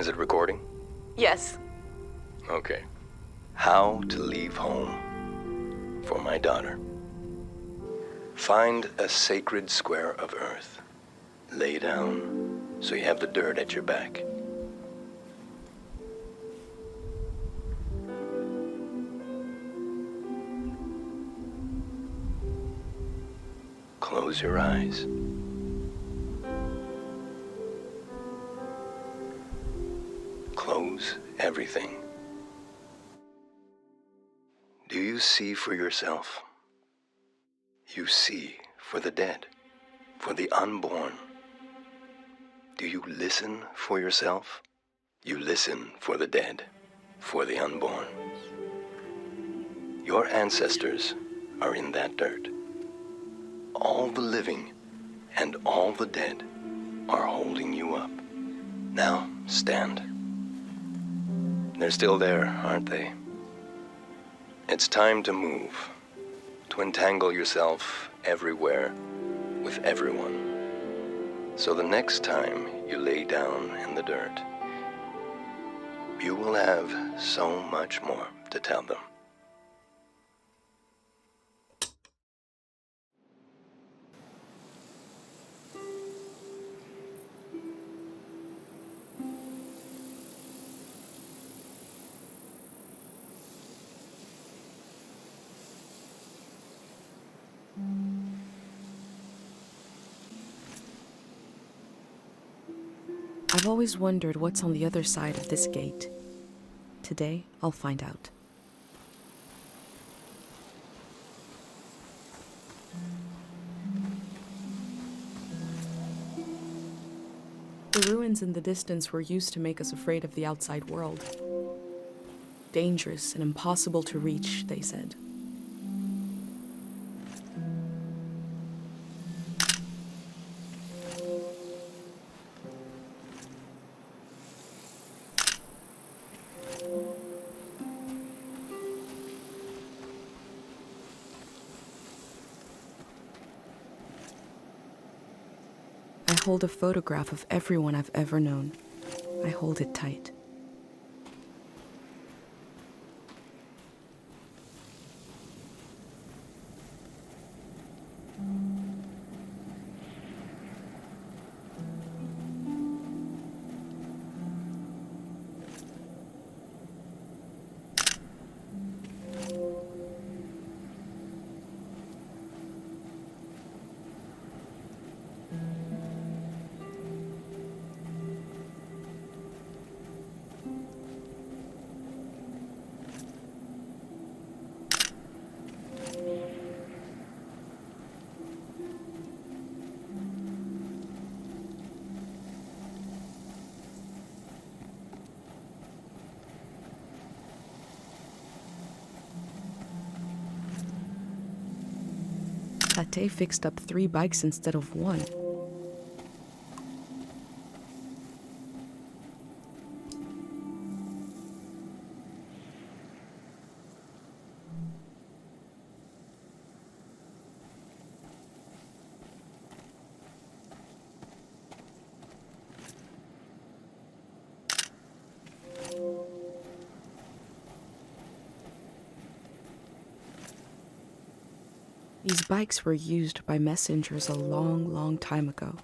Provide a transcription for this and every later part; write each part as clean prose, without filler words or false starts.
Is it recording? Yes. Okay. How to leave home for my daughter. Find a sacred square of earth. Lay down so you have the dirt at your back. Close your eyes. Close everything. Do you see for yourself? You see for the dead, for the unborn. Do you listen for yourself? You listen for the dead, for the unborn. Your ancestors are in that dirt. All the living and all the dead are holding you up. Now, stand. They're still there, aren't they? It's time to move, to entangle yourself everywhere with everyone. So the next time you lay down in the dirt, you will have so much more to tell them. I've always wondered what's on the other side of this gate. Today, I'll find out. The ruins in the distance were used to make us afraid of the outside world. Dangerous and impossible to reach, they said. I hold a photograph of everyone I've ever known. I hold it tight. Tate fixed up 3 bikes instead of 1. These bikes were used by messengers a long, long time ago.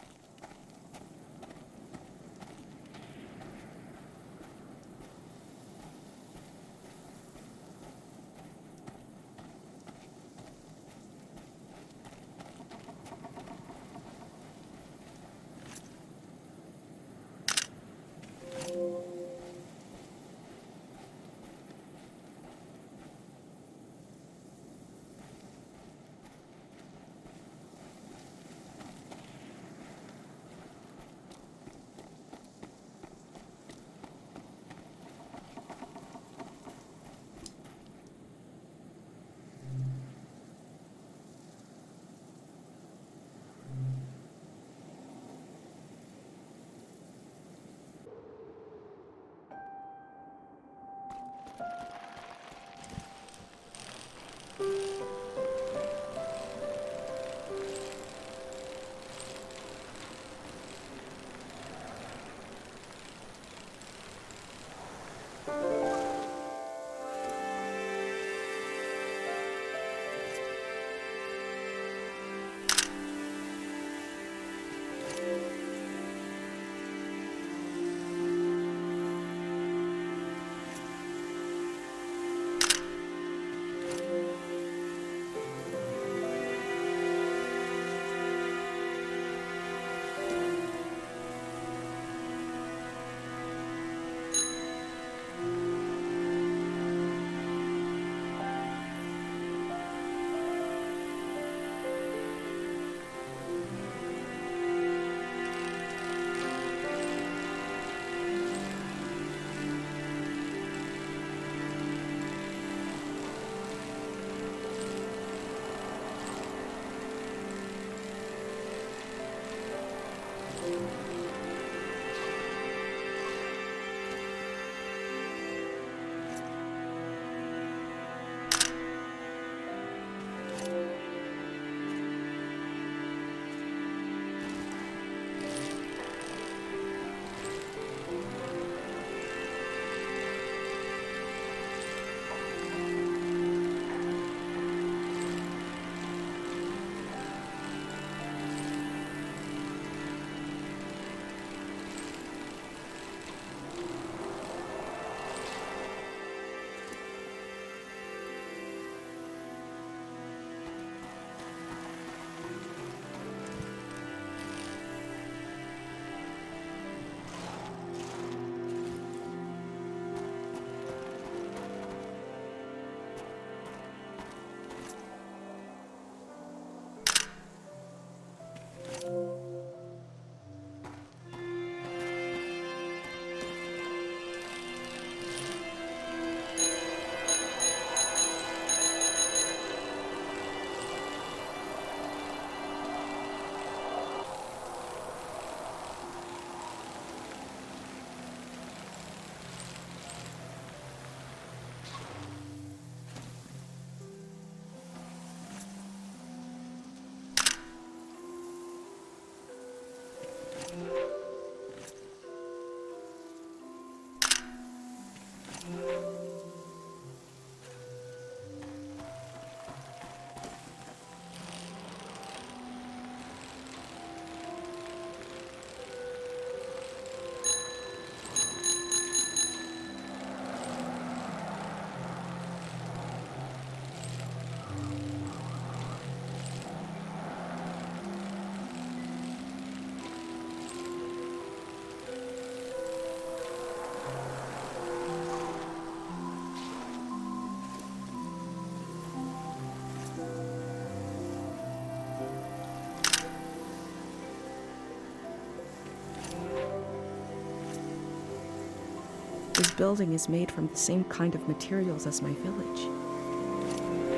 This building is made from the same kind of materials as my village.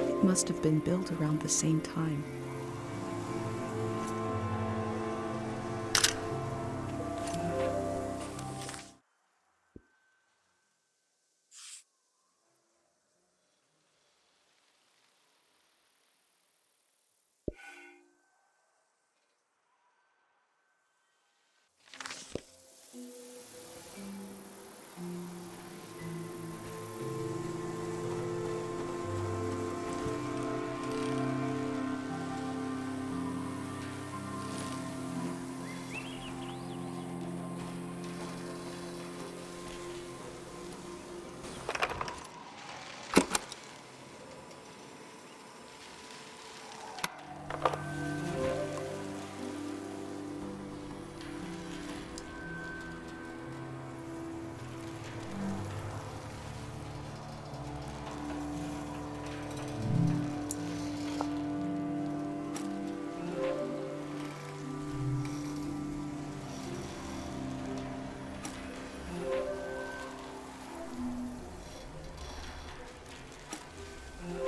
It must have been built around the same time.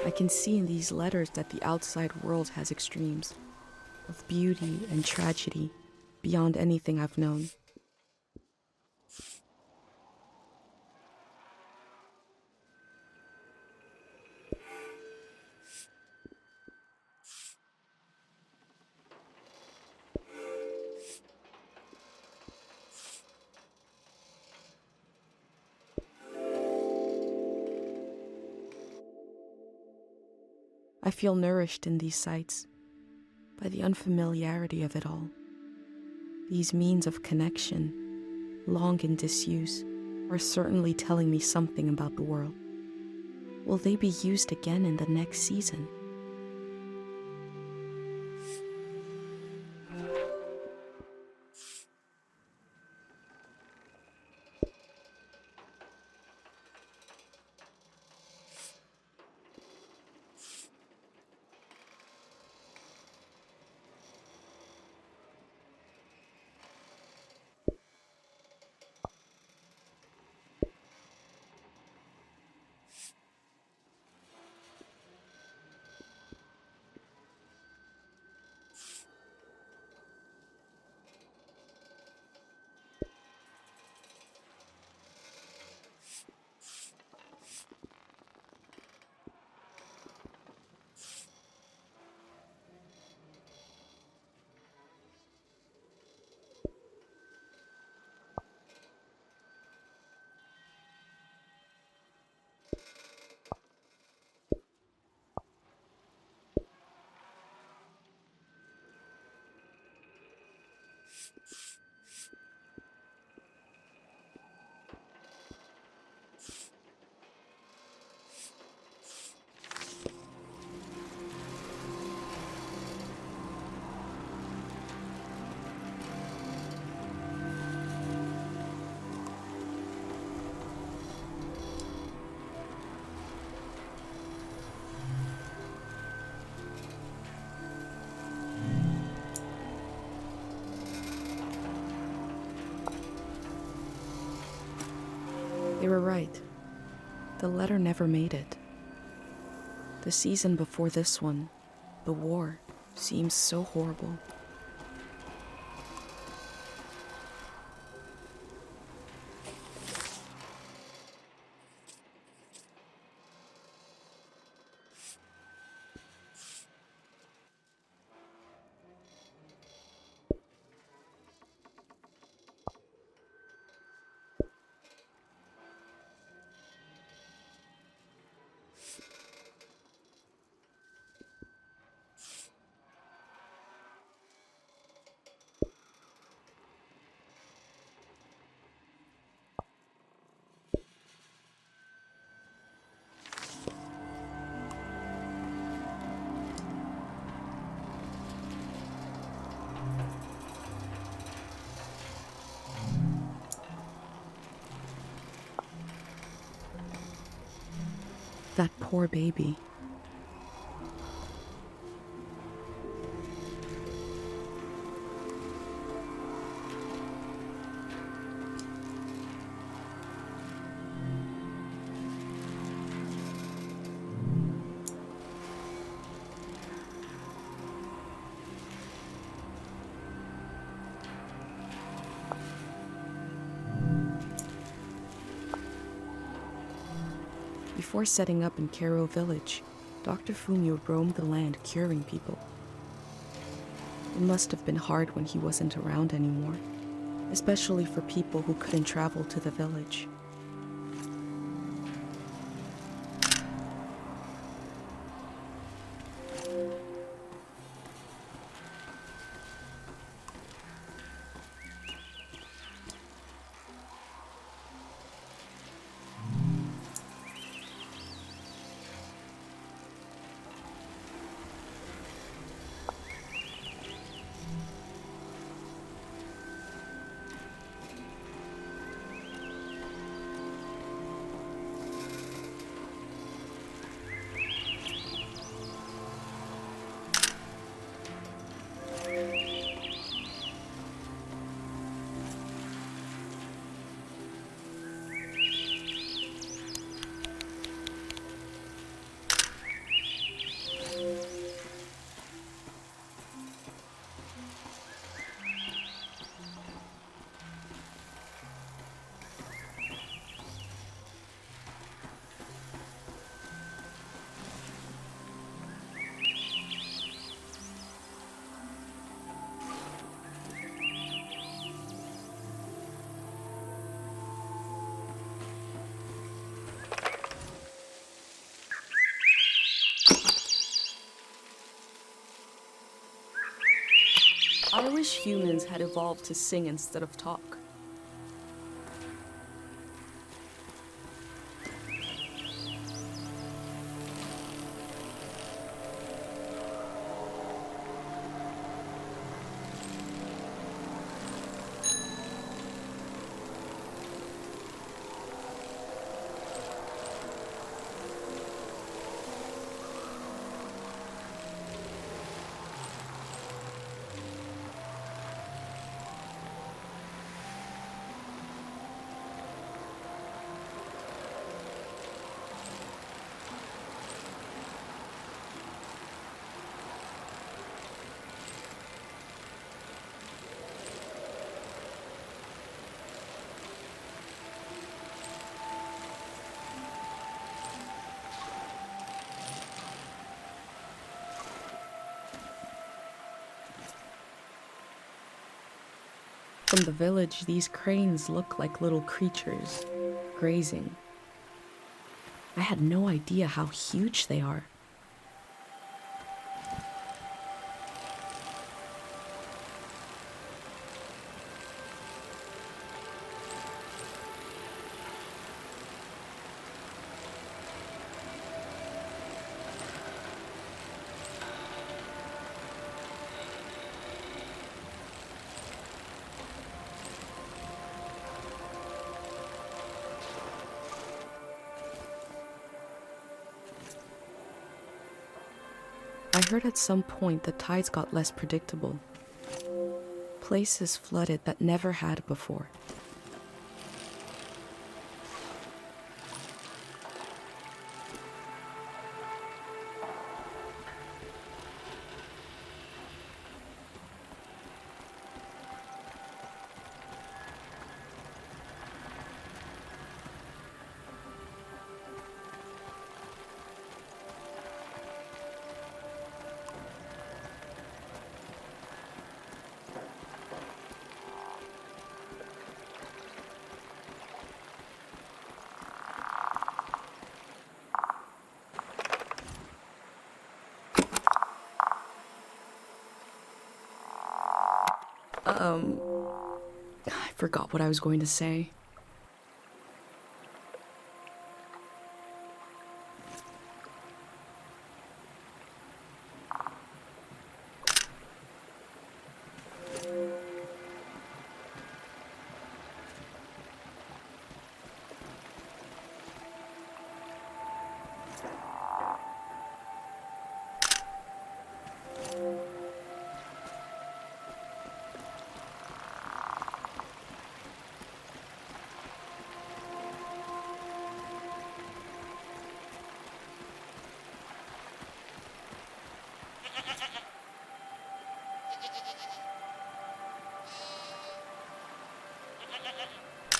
I can see in these letters that the outside world has extremes of beauty and tragedy beyond anything I've known. I feel nourished in these sights by the unfamiliarity of it all. These means of connection, long in disuse, are certainly telling me something about the world. Will they be used again in the next season? They were right. The letter never made it. The season before this one, the war, seems so horrible. That poor baby. Before setting up in Kero village, Dr. Fumio roamed the land curing people. It must have been hard when he wasn't around anymore, especially for people who couldn't travel to the village. I wish humans had evolved to sing instead of talk. From the village, these cranes look like little creatures, grazing. I had no idea how huge they are. I heard at some point the tides got less predictable. Places flooded that never had before. I forgot what I was going to say.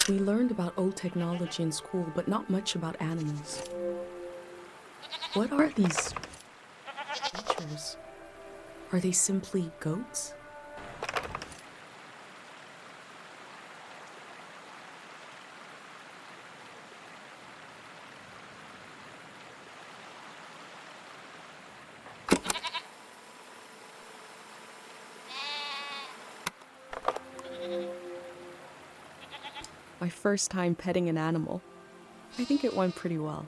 We learned about old technology in school, but not much about animals. What are these creatures? Are they simply goats? My first time petting an animal. I think it went pretty well.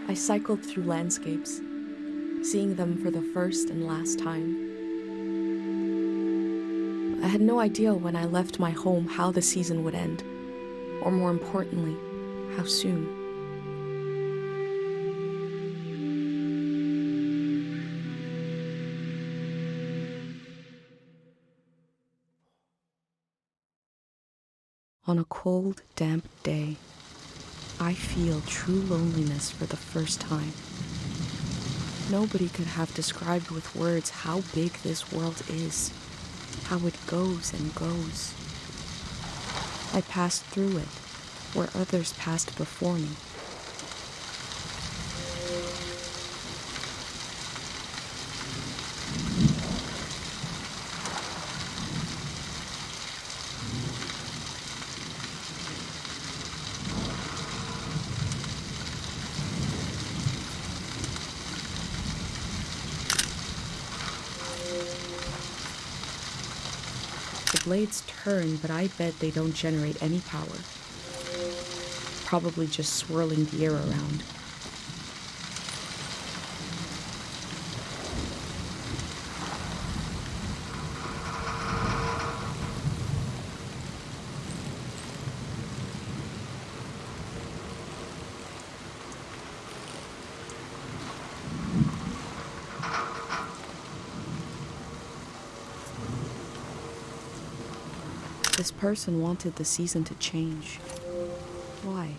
I cycled through landscapes, seeing them for the first and last time. I had no idea when I left my home how the season would end, or more importantly, how soon. On a cold, damp day, I feel true loneliness for the first time. Nobody could have described with words how big this world is, how it goes and goes. I passed through it, where others passed before me. The blades turn, but I bet they don't generate any power. Probably just swirling the air around. This person wanted the season to change. Why?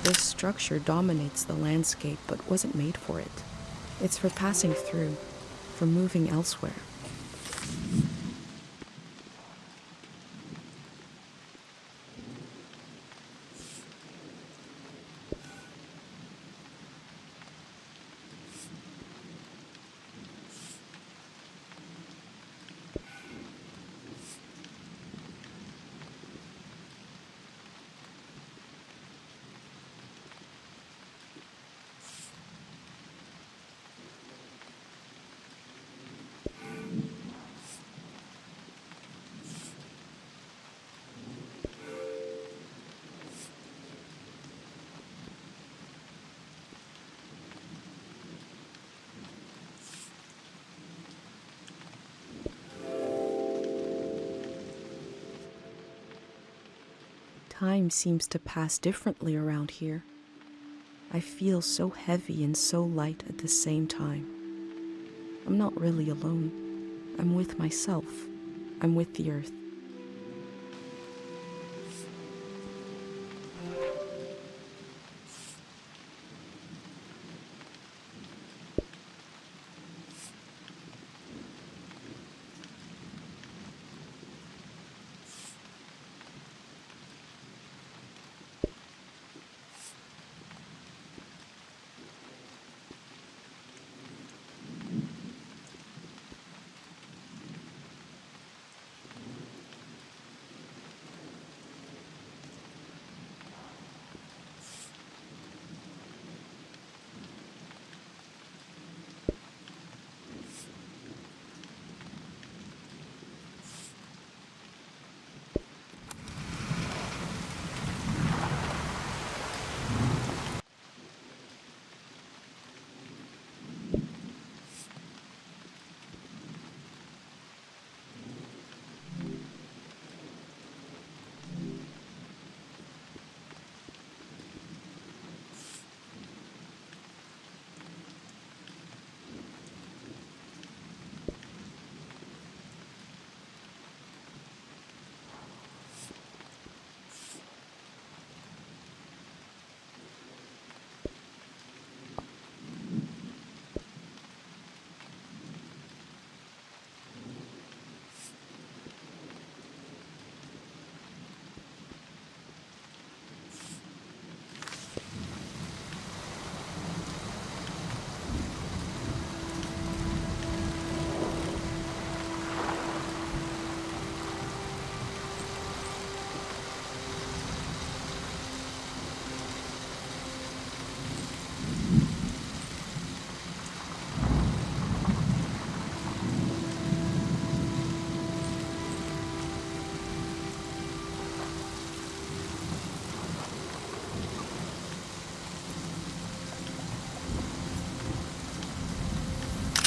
This structure dominates the landscape but wasn't made for it. It's for passing through, for moving elsewhere. Time seems to pass differently around here. I feel so heavy and so light at the same time. I'm not really alone. I'm with myself. I'm with the earth.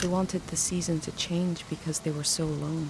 They wanted the season to change because they were so alone.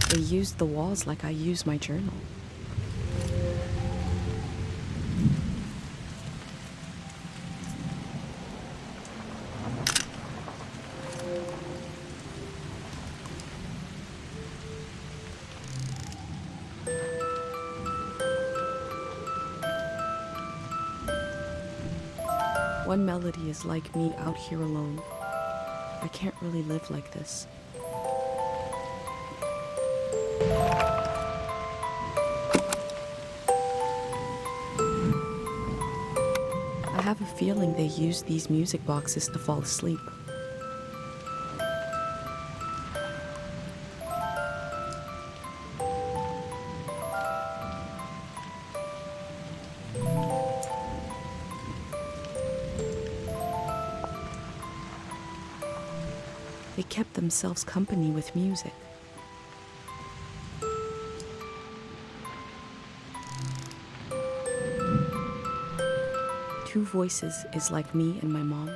They used the walls like I use my journal. One melody is like me out here alone. I can't really live like this. I have a feeling they use these music boxes to fall asleep. They kept themselves company with music. Two voices is like me and my mom.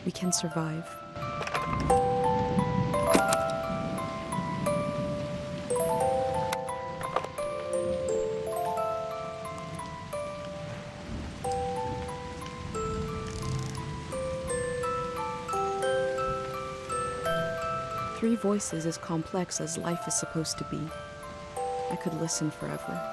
We can survive. Three voices as complex as life is supposed to be. I could listen forever.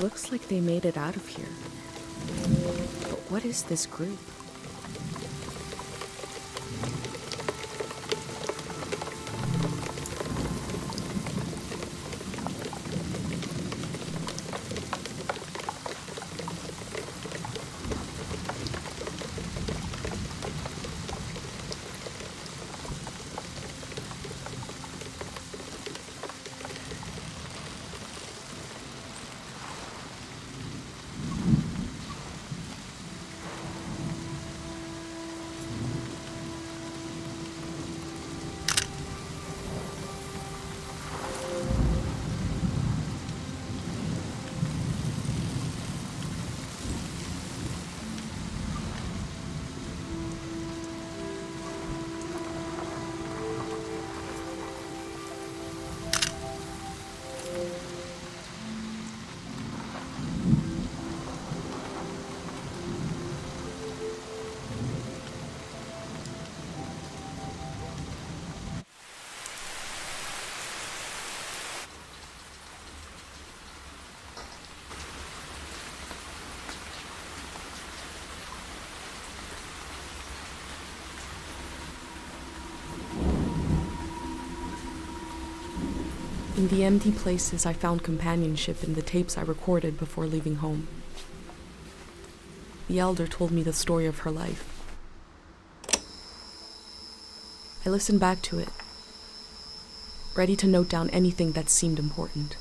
Looks like they made it out of here. But what is this group? In the empty places, I found companionship in the tapes I recorded before leaving home. The elder told me the story of her life. I listened back to it, ready to note down anything that seemed important.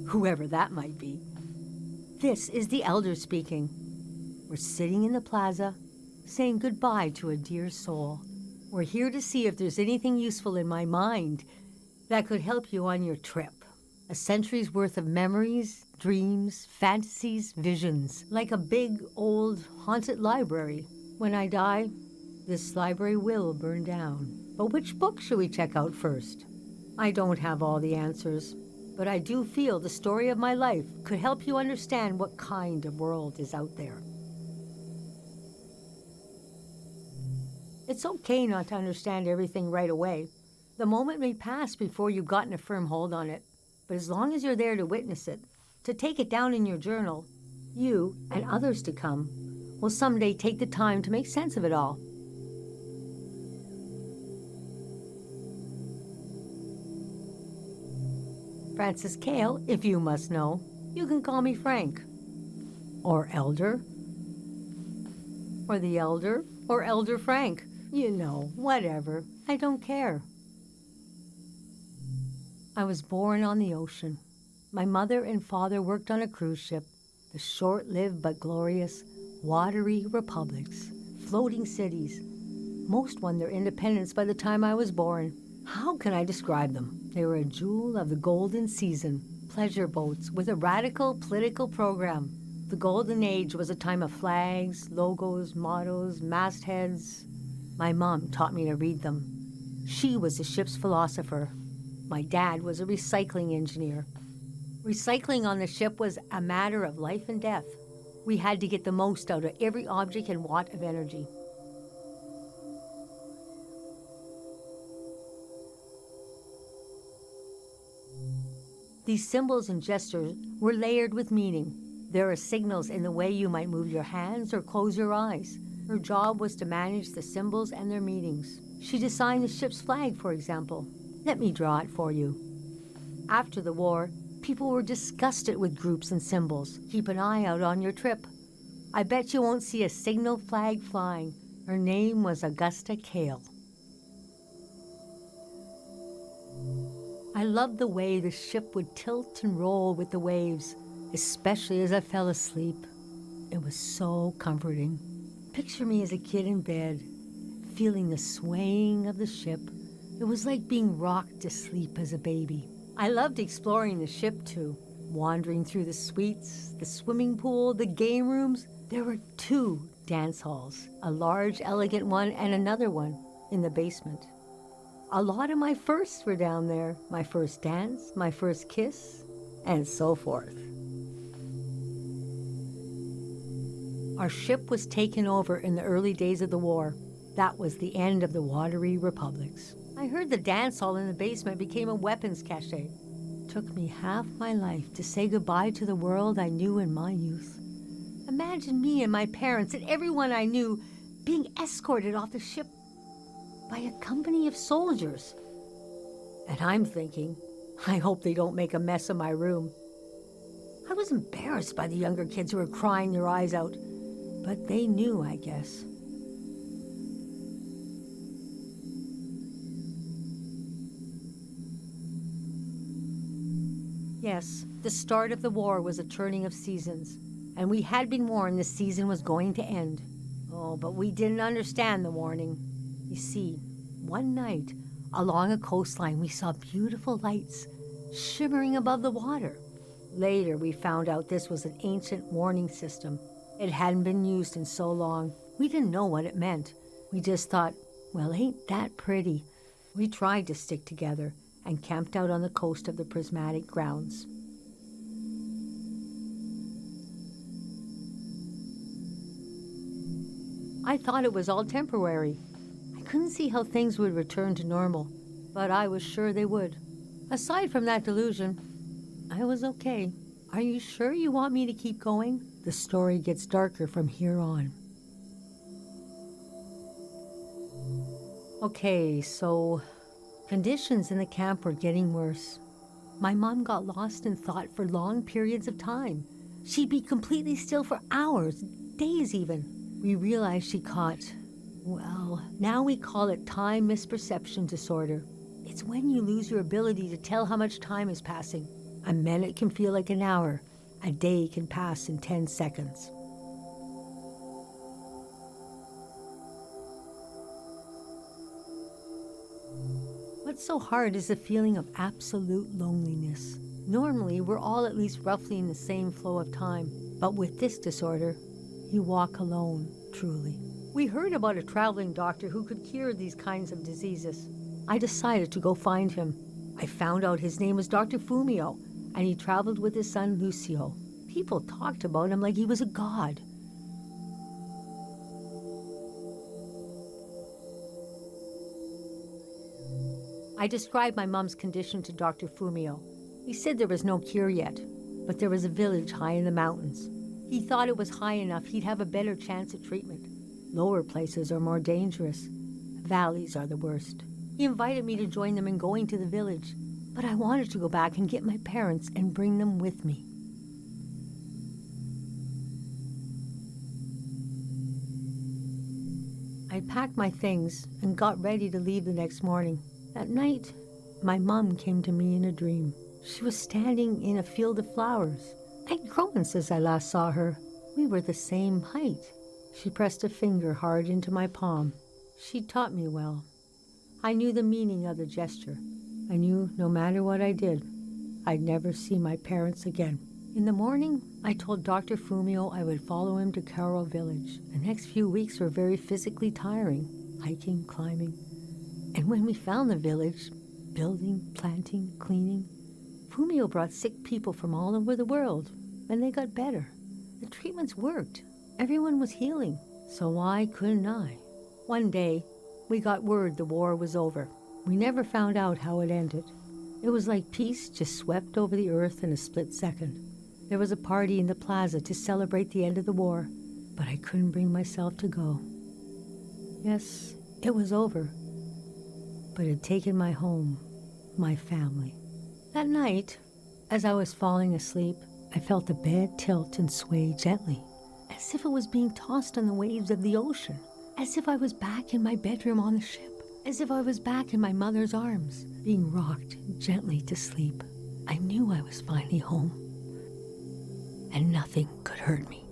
Whoever that might be. This is the elder speaking. We're sitting in the plaza, saying goodbye to a dear soul. We're here to see if there's anything useful in my mind that could help you on your trip. A century's worth of memories, dreams, fantasies, visions, like a big, old, haunted library. When I die, this library will burn down. But which book should we check out first? I don't have all the answers. but I do feel the story of my life could help you understand what kind of world is out there. It's okay not to understand everything right away. The moment may pass before you've gotten a firm hold on it, but as long as you're there to witness it, to take it down in your journal, you and others to come will someday take the time to make sense of it all. Francis Cale, if you must know. You can call me Frank. Or Elder. Or the Elder. Or Elder Frank. You know, whatever. I don't care. I was born on the ocean. My mother and father worked on a cruise ship, the short-lived but glorious Watery Republics, floating cities. Most won their independence by the time I was born. How can I describe them? They were a jewel of the golden season, pleasure boats with a radical political program. The golden age was a time of flags, logos, mottos, mastheads. My mom taught me to read them. She was the ship's philosopher. My dad was a recycling engineer. Recycling on the ship was a matter of life and death. We had to get the most out of every object and watt of energy. These symbols and gestures were layered with meaning. There are signals in the way you might move your hands or close your eyes. Her job was to manage the symbols and their meanings. She designed the ship's flag, for example. Let me draw it for you. After the war, people were disgusted with groups and symbols. Keep an eye out on your trip. I bet you won't see a signal flag flying. Her name was Augusta Cale. I loved the way the ship would tilt and roll with the waves, especially as I fell asleep. It was so comforting. Picture me as a kid in bed, feeling the swaying of the ship. It was like being rocked to sleep as a baby. I loved exploring the ship too, wandering through the suites, the swimming pool, the game rooms. There were 2 dance halls, a large, elegant one and another one in the basement. A lot of my firsts were down there. My first dance, my first kiss, and so forth. Our ship was taken over in the early days of the war. That was the end of the Watery Republics. I heard the dance hall in the basement became a weapons cache. It took me half my life to say goodbye to the world I knew in my youth. Imagine me and my parents and everyone I knew being escorted off the ship by a company of soldiers. And I'm thinking, I hope they don't make a mess of my room. I was embarrassed by the younger kids who were crying their eyes out, but they knew, I guess. Yes, the start of the war was a turning of seasons, and we had been warned the season was going to end. Oh, but we didn't understand the warning. You see, one night, along a coastline, we saw beautiful lights shimmering above the water. Later, we found out this was an ancient warning system. It hadn't been used in so long. We didn't know what it meant. We just thought, well, ain't that pretty? We tried to stick together and camped out on the coast of the Prismatic Grounds. I thought it was all temporary. I couldn't see how things would return to normal, but I was sure they would. Aside from that delusion, I was okay. Are you sure you want me to keep going? The story gets darker from here on. Okay, so conditions in the camp were getting worse. My mom got lost in thought for long periods of time. She'd be completely still for hours, days even. We realized she caught, well, now we call it time misperception disorder. It's when you lose your ability to tell how much time is passing. A minute can feel like an hour. A day can pass in 10 seconds. What's so hard is the feeling of absolute loneliness. Normally, we're all at least roughly in the same flow of time. But with this disorder, you walk alone, truly. We heard about a traveling doctor who could cure these kinds of diseases. I decided to go find him. I found out his name was Dr. Fumio, and he traveled with his son Lucio. People talked about him like he was a god. I described my mom's condition to Dr. Fumio. He said there was no cure yet, but there was a village high in the mountains. He thought it was high enough he'd have a better chance at treatment. Lower places are more dangerous. Valleys are the worst. He invited me to join them in going to the village, but I wanted to go back and get my parents and bring them with me. I packed my things and got ready to leave the next morning. That night, my mom came to me in a dream. She was standing in a field of flowers. I'd grown since I last saw her. We were the same height. She pressed a finger hard into my palm. She taught me well. I knew the meaning of the gesture. I knew no matter what I did, I'd never see my parents again. In the morning, I told Dr. Fumio I would follow him to Karo village. The next few weeks were very physically tiring, hiking, climbing. And when we found the village, building, planting, cleaning, Fumio brought sick people from all over the world, and they got better. The treatments worked. Everyone was healing, so why couldn't I? One day, we got word the war was over. We never found out how it ended. It was like peace just swept over the earth in a split second. There was a party in the plaza to celebrate the end of the war, but I couldn't bring myself to go. Yes, it was over, but it had taken my home, my family. That night, as I was falling asleep, I felt the bed tilt and sway gently, as if it was being tossed on the waves of the ocean, as if I was back in my bedroom on the ship, as if I was back in my mother's arms, being rocked gently to sleep. I knew I was finally home, and nothing could hurt me.